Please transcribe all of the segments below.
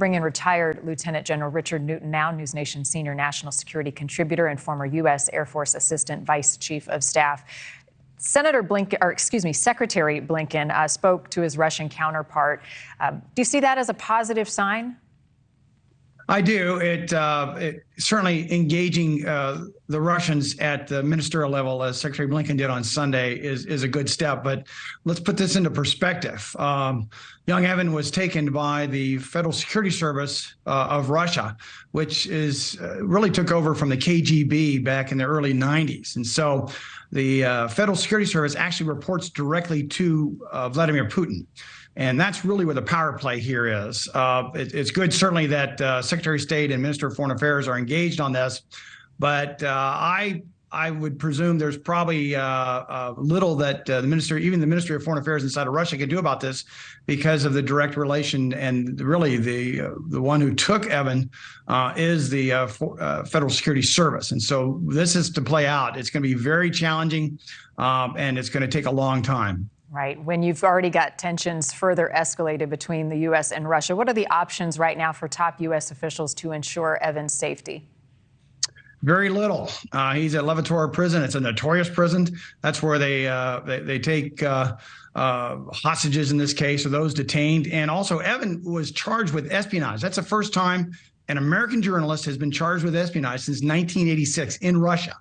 bring in retired Lieutenant General Richard Newton now, NewsNation senior national security contributor and former U.S. Air Force Assistant Vice Chief of Staff. Secretary Blinken spoke to his Russian counterpart. Do you see that as a positive sign? I do. It certainly engaging the Russians at the ministerial level, as Secretary Blinken did on Sunday, is a good step. But let's put this into perspective. Young Evan was taken by the Federal Security Service of Russia, which is really took over from the KGB back in the early 90s. And so the Federal Security Service actually reports directly to Vladimir Putin. And that's really where the power play here is. It's good, certainly, that Secretary of State and Minister of Foreign Affairs are engaged on this. But I would presume there's probably little that even the Ministry of Foreign Affairs inside of Russia can do about this, because of the direct relation. And really, the one who took Evan is the Federal Security Service. And so this is to play out. It's going to be very challenging, and it's going to take a long time. Right. When you've already got tensions further escalated between the U.S. and Russia, what are the options right now for top U.S. officials to ensure Evan's safety? Very little. He's at Levator prison. It's a notorious prison. That's where they take hostages in this case, or those detained. And also, Evan was charged with espionage. That's the first time an American journalist has been charged with espionage since 1986 in Russia.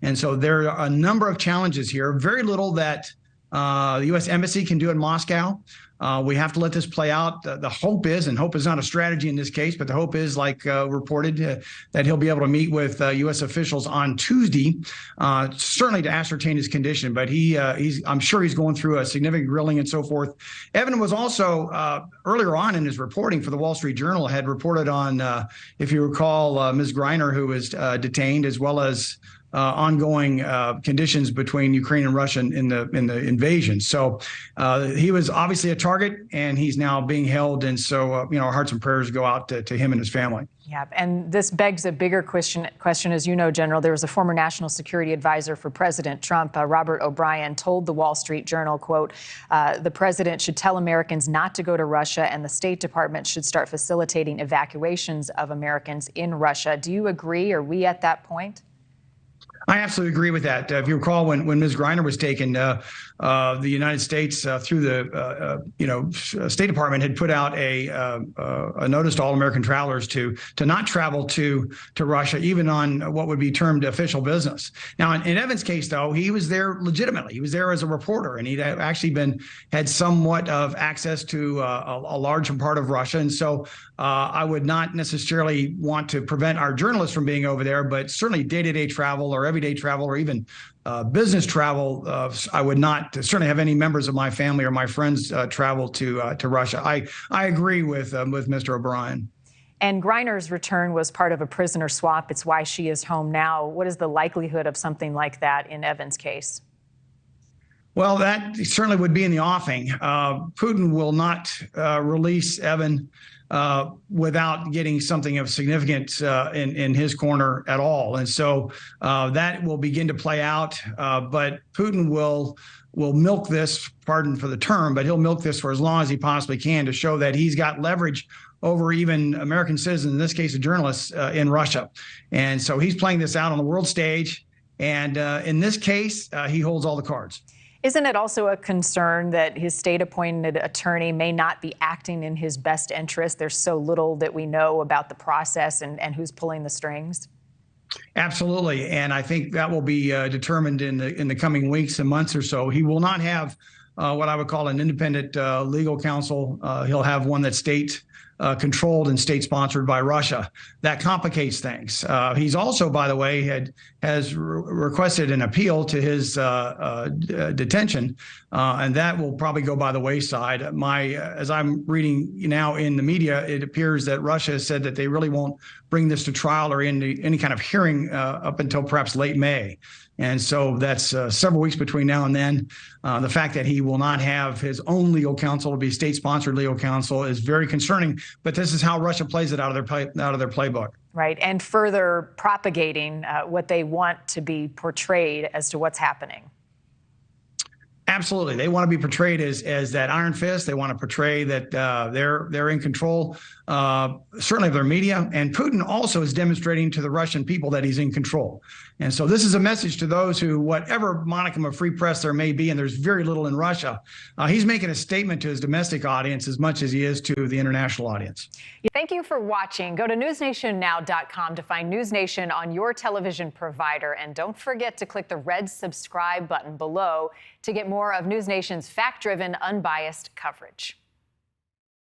And so there are a number of challenges here. Very little that the U.S. Embassy can do in Moscow. We have to let this play out. The hope is, and hope is not a strategy in this case, but the hope is, like reported, that he'll be able to meet with U.S. officials on Tuesday, certainly to ascertain his condition. But I'm sure he's going through a significant grilling and so forth. Evan was also, earlier on in his reporting for the Wall Street Journal, had reported on, if you recall, Ms. Greiner, who was detained, as well as ongoing conditions between Ukraine and Russia in the invasion. So he was obviously a target, and he's now being held. And so, our hearts and prayers go out to him and his family. Yeah, and this begs a bigger question. As you know, General, there was a former national security advisor for President Trump, Robert O'Brien, told the Wall Street Journal, quote, the president should tell Americans not to go to Russia, and the State Department should start facilitating evacuations of Americans in Russia. Do you agree? Are we at that point? I absolutely agree with that. If you recall, when Ms. Greiner was taken, the United States, through the State Department, had put out a notice to all American travelers to not travel to Russia, even on what would be termed official business. Now, in Evan's case, though, he was there legitimately. He was there as a reporter, and he'd actually had somewhat of access to a large part of Russia. And so I would not necessarily want to prevent our journalists from being over there, but certainly day-to-day travel or everyday travel, or even business travel, I would not certainly have any members of my family or my friends travel to Russia. I agree with Mr. O'Brien. And Greiner's return was part of a prisoner swap. It's why she is home now. What is the likelihood of something like that in Evan's case? Well, that certainly would be in the offing. Putin will not release Evan without getting something of significance in his corner at all. And so that will begin to play out. But Putin will milk this, pardon for the term, but he'll milk this for as long as he possibly can to show that he's got leverage over even American citizens, in this case, journalists in Russia. And so he's playing this out on the world stage. And in this case, he holds all the cards. Isn't it also a concern that his state-appointed attorney may not be acting in his best interest? There's so little that we know about the process and who's pulling the strings. Absolutely, and I think that will be determined in the coming weeks and months or so. He will not have what I would call an independent legal counsel. He'll have one that's state controlled and state sponsored by Russia. That complicates things. He's also, by the way, has requested an appeal to his detention, and that will probably go by the wayside. As I'm reading now in the media, it appears that Russia has said that they really won't bring this to trial or into any kind of hearing up until perhaps late May. And so that's several weeks between now and then. The fact that he will not have his own legal counsel, to be state-sponsored legal counsel, is very concerning. But this is how Russia plays it out of their playbook. Right, and further propagating what they want to be portrayed as to what's happening. Absolutely. They want to be portrayed as that iron fist. They want to portray that they're in control certainly of their media. And Putin also is demonstrating to the Russian people that he's in control. And so this is a message to those who, whatever monicum of free press there may be, and there's very little in Russia, he's making a statement to his domestic audience as much as he is to the international audience. Thank you for watching. Go to newsnationnow.com to find NewsNation on your television provider. And don't forget to click the red subscribe button below to get more of NewsNation's fact-driven, unbiased coverage.